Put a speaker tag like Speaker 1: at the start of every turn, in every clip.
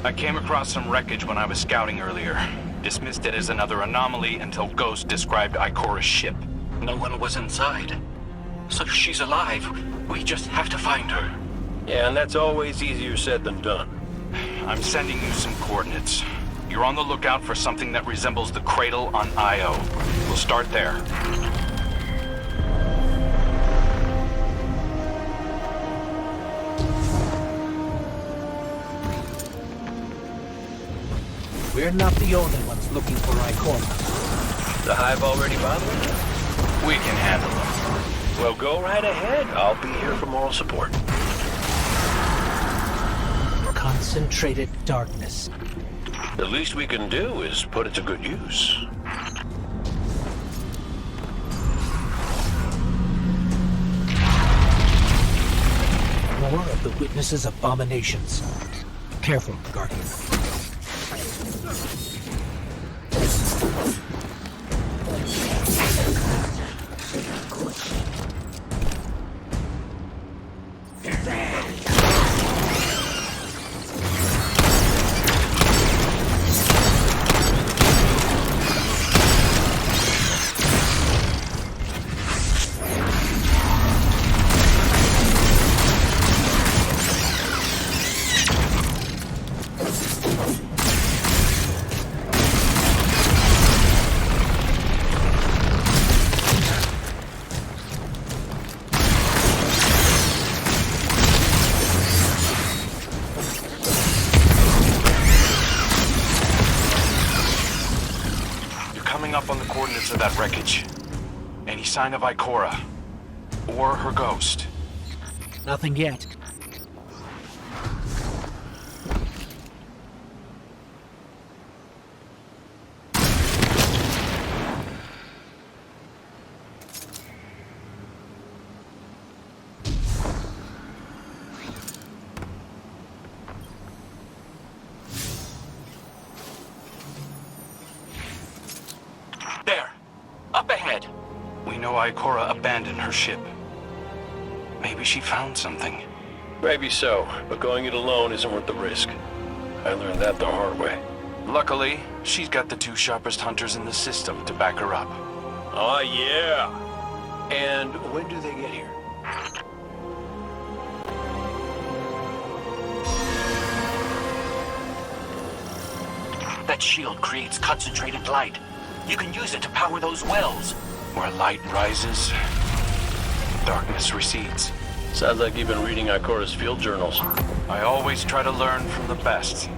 Speaker 1: I came across some wreckage when I was scouting earlier. Dismissed it as another anomaly until Ghost described Ikora's ship.
Speaker 2: No one was inside. So she's alive. We just have to find her.
Speaker 3: Yeah, and that's always easier said than done.
Speaker 1: I'm sending you some coordinates. You're on the lookout for something that resembles the cradle on Io. We'll start there.
Speaker 4: We're not the only ones looking for Ikora.
Speaker 3: The Hive already bothering you?
Speaker 1: We can handle them.
Speaker 3: Well, go right ahead. I'll be here for moral support.
Speaker 4: Concentrated darkness.
Speaker 3: The least we can do is put it to good use.
Speaker 4: More of the witness's abominations. Careful, Guardian.
Speaker 1: Up on the coordinates of that wreckage. Any sign of Ikora? Or her ghost?
Speaker 4: Nothing yet.
Speaker 2: There. Up ahead.
Speaker 1: We know Ikora abandoned her ship. Maybe she found something.
Speaker 3: Maybe so, but going it alone isn't worth the risk. I learned that the hard way.
Speaker 1: Luckily, she's got the two sharpest hunters in the system to back her up.
Speaker 3: Oh, yeah. And when do they get here?
Speaker 2: That shield creates concentrated light. You can use it to power those wells.
Speaker 1: Where light rises, darkness recedes.
Speaker 3: Sounds like you've been reading Ikora's field journals.
Speaker 1: I always try to learn from the best.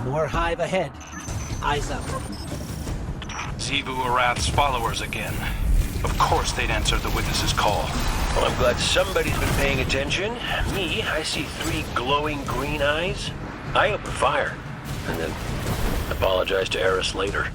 Speaker 4: More Hive ahead. Eyes up.
Speaker 1: Zebu Arath's followers again. Of course they'd answer the witness's call.
Speaker 3: Well, I'm glad somebody's been paying attention. Me, I see 3 glowing green eyes. I open fire, and then apologize to Eris later.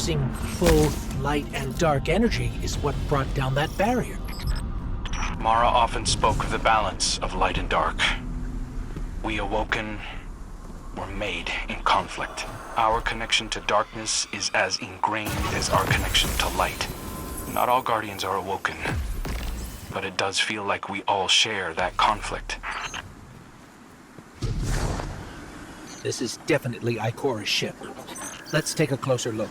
Speaker 4: using both light and dark energy is what brought down that barrier.
Speaker 1: Mara often spoke of the balance of light and dark. We Awoken were made in conflict. Our connection to darkness is as ingrained as our connection to light. Not all Guardians are Awoken, but it does feel like we all share that conflict.
Speaker 4: This is definitely Ikora's ship. Let's take a closer look.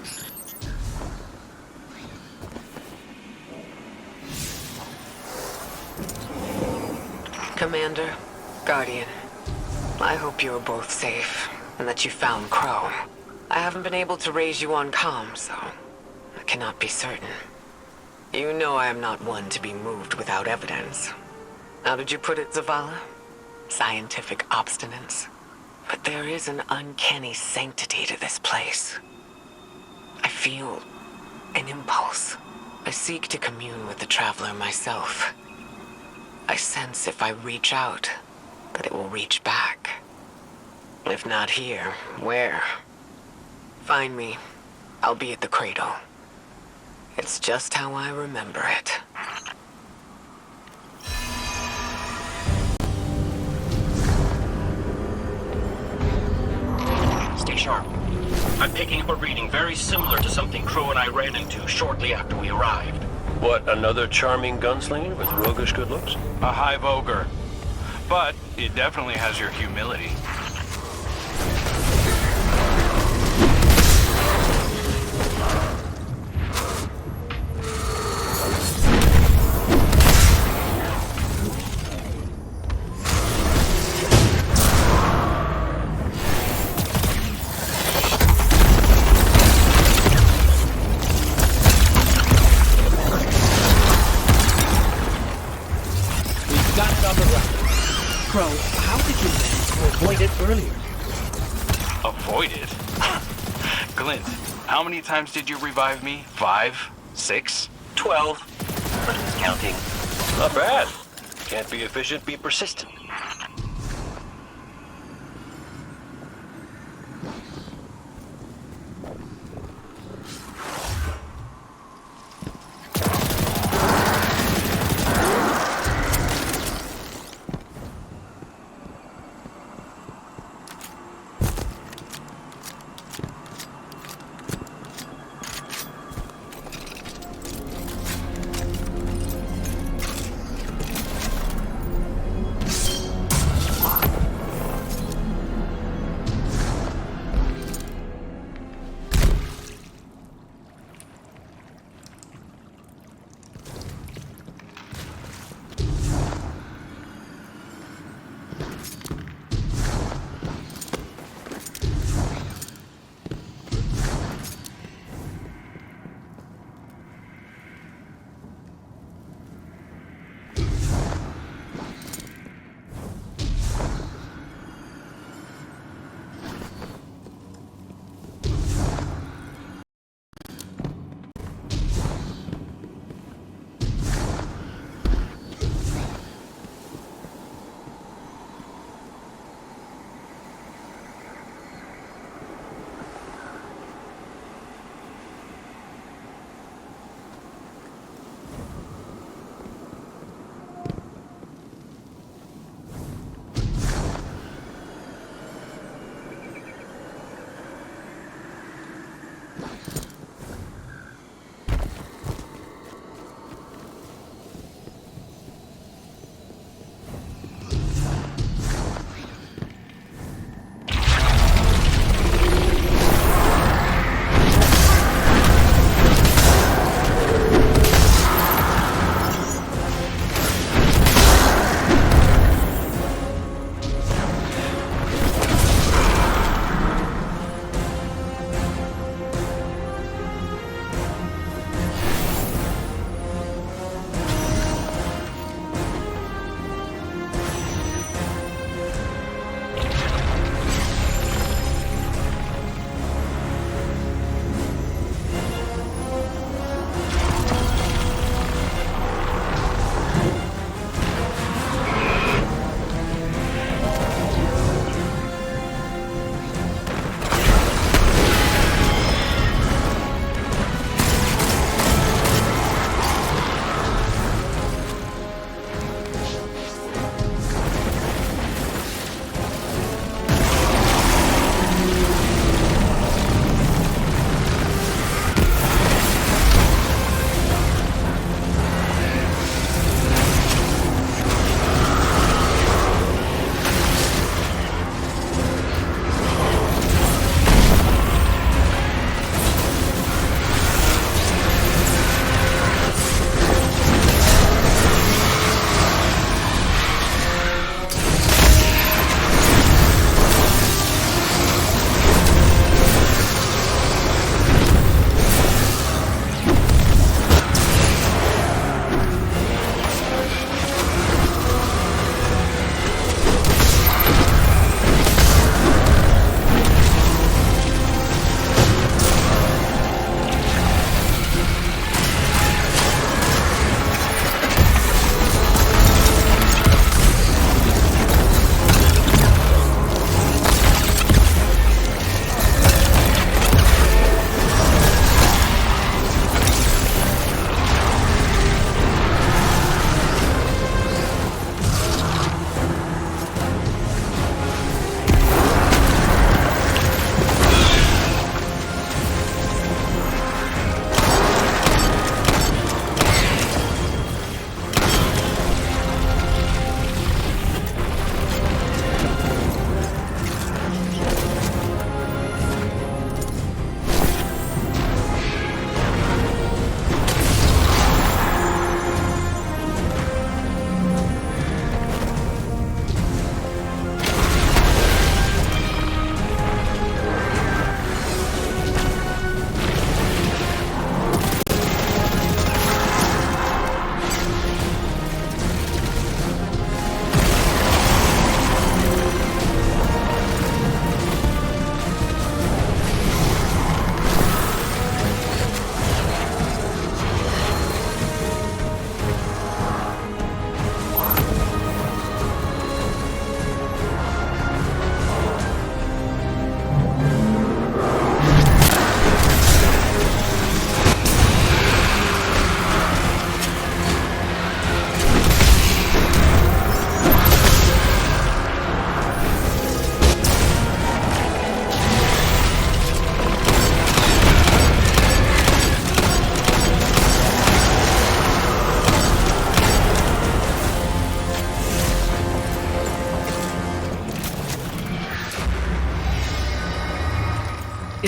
Speaker 5: Commander, Guardian, I hope you are both safe, and that you found Crow. I haven't been able to raise you on comm, so I cannot be certain. You know I am not one to be moved without evidence. How did you put it, Zavala? Scientific obstinance. But there is an uncanny sanctity to this place. I feel an impulse. I seek to commune with the Traveler myself. I sense if I reach out, that it will reach back. If not here, where? Find me. I'll be at the cradle. It's just how I remember it.
Speaker 2: Stay sharp. I'm picking up a reading very similar to something Crow and I ran into shortly after we arrived.
Speaker 3: What, another charming gunslinger with roguish good looks?
Speaker 1: A hive ogre. But it definitely has your humility.
Speaker 4: Crow, how did you manage to avoid it earlier?
Speaker 1: Avoid it? Glint, how many times did you revive me? 5? 6?
Speaker 2: 12. But who's counting?
Speaker 3: Not bad. Can't be efficient, be persistent.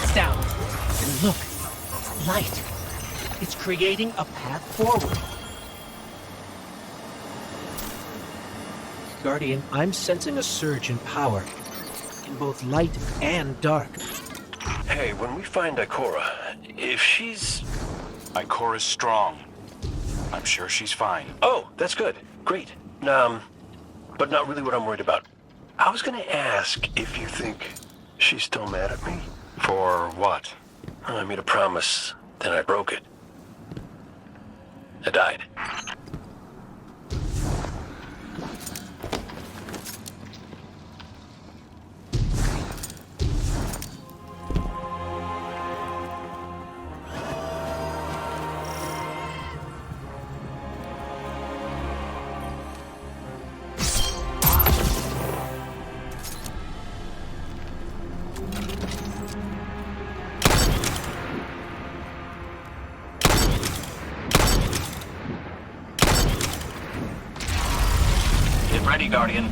Speaker 4: It's down. And look, light. It's creating a path forward. Guardian, I'm sensing a surge in power. In both light and dark.
Speaker 3: Hey, when we find Ikora, if she's...
Speaker 1: Ikora's strong. I'm sure she's fine.
Speaker 3: Oh, that's good. Great. But not really what I'm worried about. I was gonna ask if you think she's still mad at me.
Speaker 1: For what?
Speaker 3: I made a promise, then I broke it. I died.
Speaker 2: Get ready, Guardian.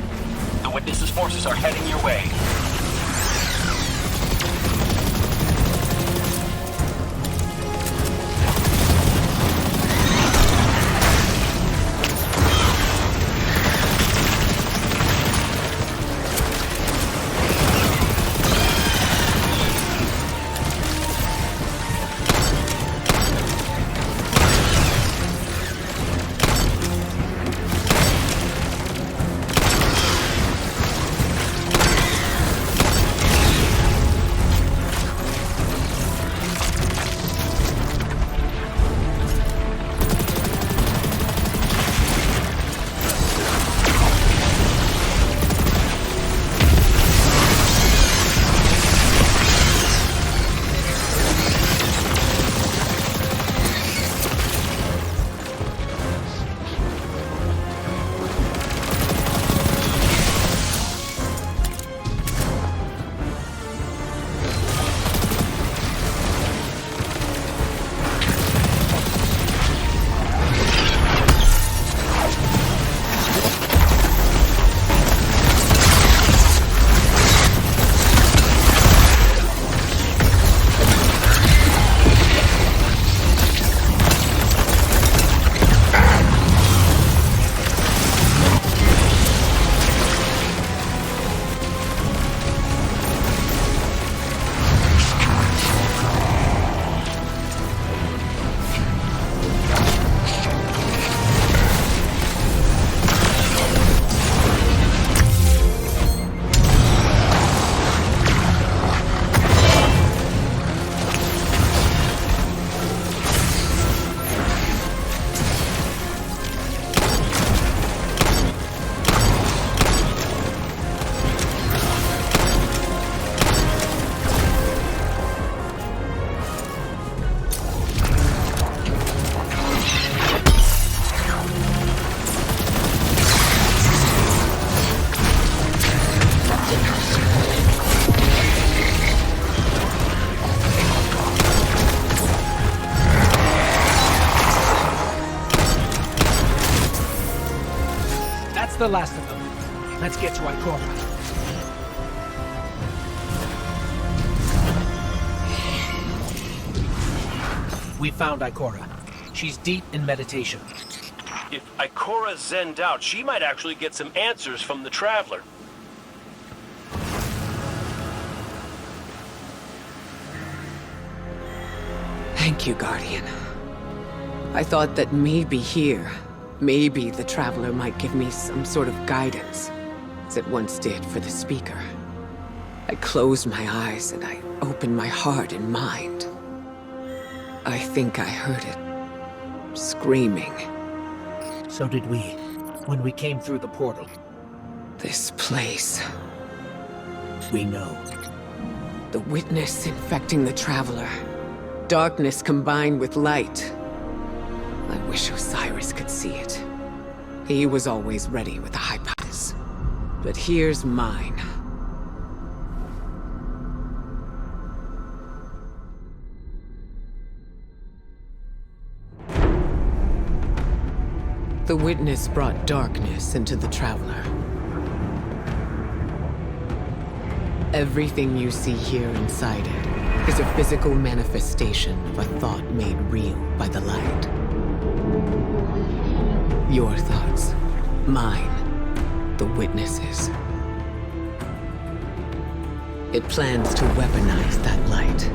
Speaker 2: The Witness's forces are heading your way.
Speaker 4: The last of them. Let's get to Ikora. We found Ikora. She's deep in meditation.
Speaker 3: If Ikora zenned out, she might actually get some answers from the Traveler.
Speaker 5: Thank you, Guardian. I thought that maybe here, maybe the Traveler might give me some sort of guidance, as it once did for the Speaker. I closed my eyes and I opened my heart and mind. I think I heard it, screaming.
Speaker 4: So did we, when we came through the portal.
Speaker 5: This place.
Speaker 4: We know.
Speaker 5: The Witness infecting the Traveler. Darkness combined with light. I wish Osiris could see it. He was always ready with a hypothesis. But here's mine. The Witness brought darkness into the Traveler. Everything you see here inside it is a physical manifestation of a thought made real by the light. Your thoughts, mine, the witnesses. It plans to weaponize that light,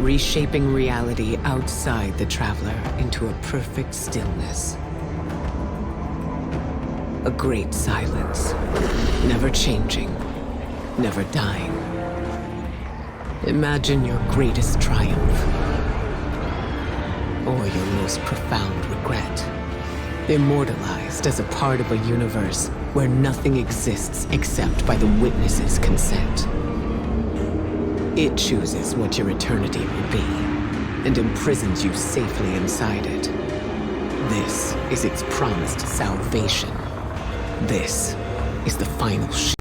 Speaker 5: reshaping reality outside the Traveler into a perfect stillness. A great silence, never changing, never dying. Imagine your greatest triumph, or your most profound regret. Immortalized as a part of a universe where nothing exists except by the witness's consent. It chooses what your eternity will be, and imprisons you safely inside it. This is its promised salvation. This is the final shape.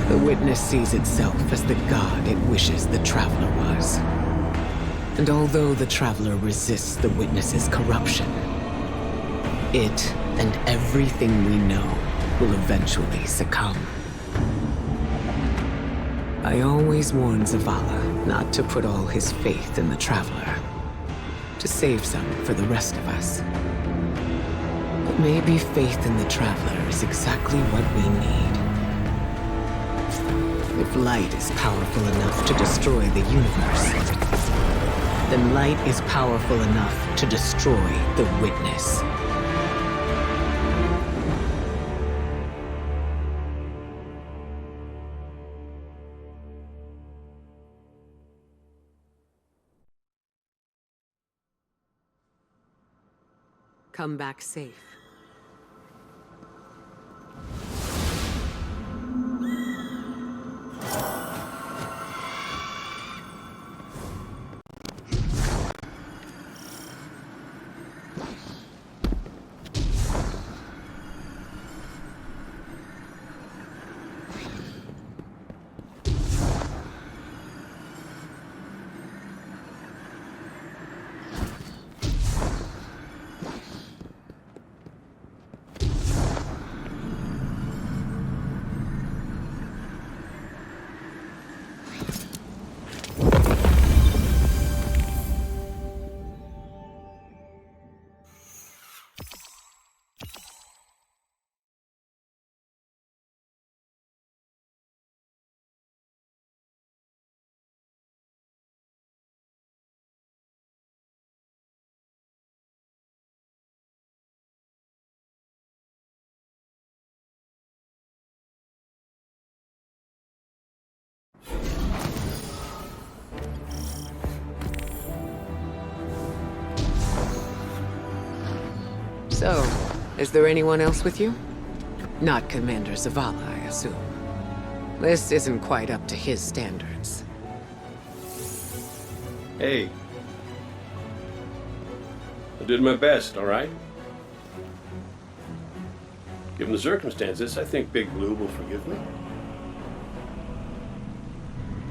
Speaker 5: The witness sees itself as the god it wishes the Traveler was. And although the Traveler resists the witness's corruption, it and everything we know will eventually succumb. I always warn Zavala not to put all his faith in the Traveler, to save some for the rest of us. But maybe faith in the Traveler is exactly what we need. If light is powerful enough to destroy the universe, then light is powerful enough to destroy the witness. Come back safe. So, is there anyone else with you? Not Commander Zavala, I assume. This isn't quite up to his standards.
Speaker 6: Hey. I did my best, all right? Given the circumstances, I think Big Blue will forgive me.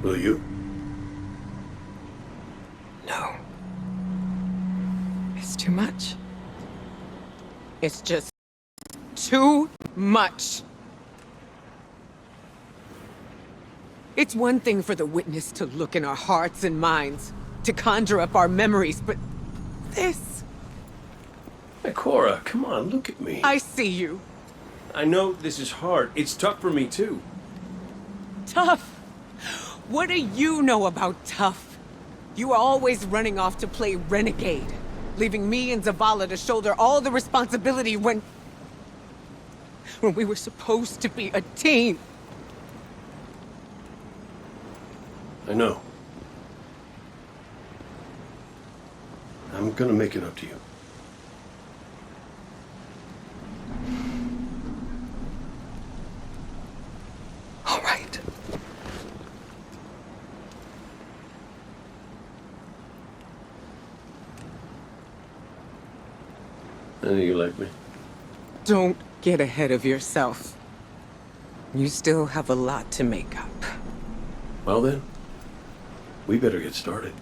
Speaker 6: Will you?
Speaker 5: No. It's too much. It's just too much. It's one thing for the witness to look in our hearts and minds, to conjure up our memories, but this...
Speaker 6: Ikora, come on, look at me.
Speaker 5: I see you.
Speaker 6: I know this is hard. It's tough for me, too.
Speaker 5: Tough? What do you know about tough? You are always running off to play renegade, leaving me and Zavala to shoulder all the responsibility when we were supposed to be a team.
Speaker 6: I know. I'm gonna make it up to you.
Speaker 5: All right.
Speaker 6: I know you like me.
Speaker 5: Don't get ahead of yourself. You still have a lot to make up.
Speaker 6: Well then, we better get started.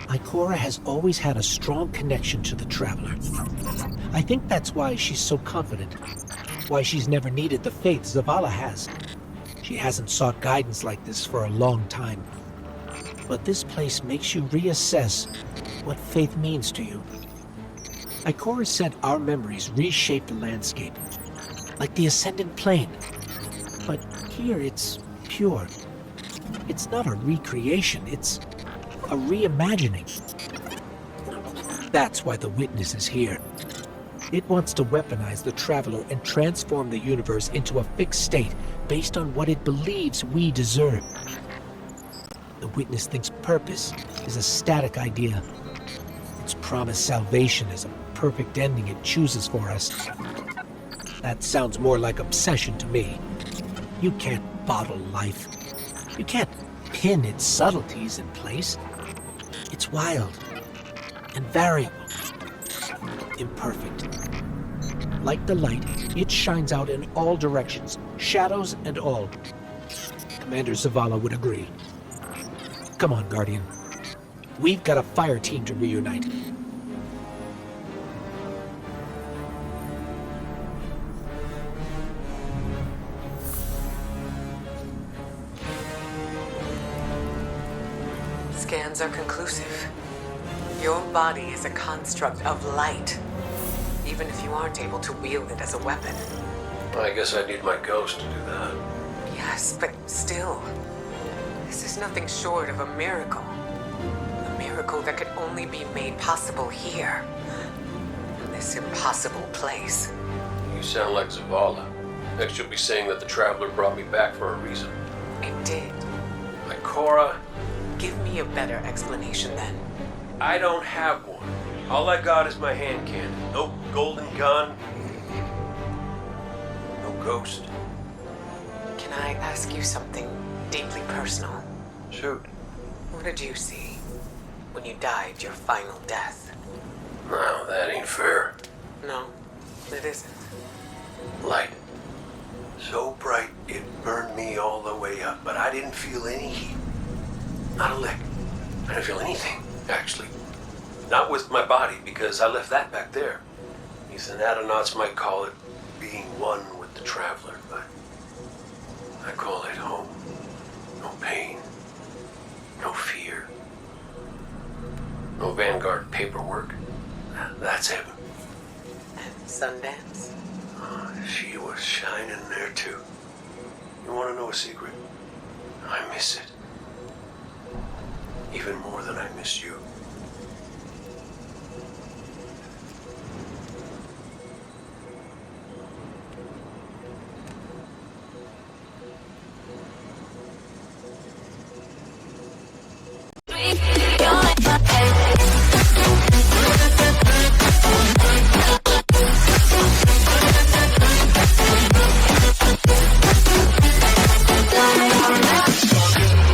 Speaker 4: Ikora has always had a strong connection to the Traveler. I think that's why she's so confident. Why she's never needed the faith Zavala has. She hasn't sought guidance like this for a long time. But this place makes you reassess what faith means to you. Ikora said our memories reshape the landscape, like the Ascendant Plane. But here it's pure. It's not a recreation, it's a reimagining. That's why the Witness is here. It wants to weaponize the Traveler and transform the universe into a fixed state based on what it believes we deserve. The Witness thinks purpose is a static idea. Its promised salvation is a perfect ending it chooses for us. That sounds more like obsession to me. You can't bottle life. You can't pin its subtleties in place. It's wild and variable, imperfect. Like the light, it shines out in all directions, shadows and all. Commander Zavala would agree. Come on, Guardian. We've got a fire team to reunite.
Speaker 5: Scans are conclusive. Your body is a construct of light, even if you aren't able to wield it as a weapon.
Speaker 3: I guess I need my ghost to do that.
Speaker 5: Yes, but still, this is nothing short of a miracle. A miracle that could only be made possible here, in this impossible place.
Speaker 3: You sound like Zavala. Next you'll be saying that the Traveler brought me back for a reason.
Speaker 5: It did.
Speaker 3: Ikora,
Speaker 5: Give me a better explanation then.
Speaker 3: I don't have one. All I got is my hand cannon. No golden gun. No ghost.
Speaker 5: Can I ask you something deeply personal?
Speaker 3: Shoot.
Speaker 5: What did you see when you died your final death?
Speaker 3: No, that ain't fair.
Speaker 5: No, it isn't.
Speaker 3: Light. So bright it burned me all the way up, but I didn't feel any heat. Not a lick. I didn't feel anything, actually. Not with my body, because I left that back there. These anatronauts might call it being one with the Traveler, but I call it home. No pain. No fear. No Vanguard paperwork. That's heaven.
Speaker 5: And Sundance?
Speaker 3: She was shining there too. You want to know a secret? I miss it. Even more than I miss you.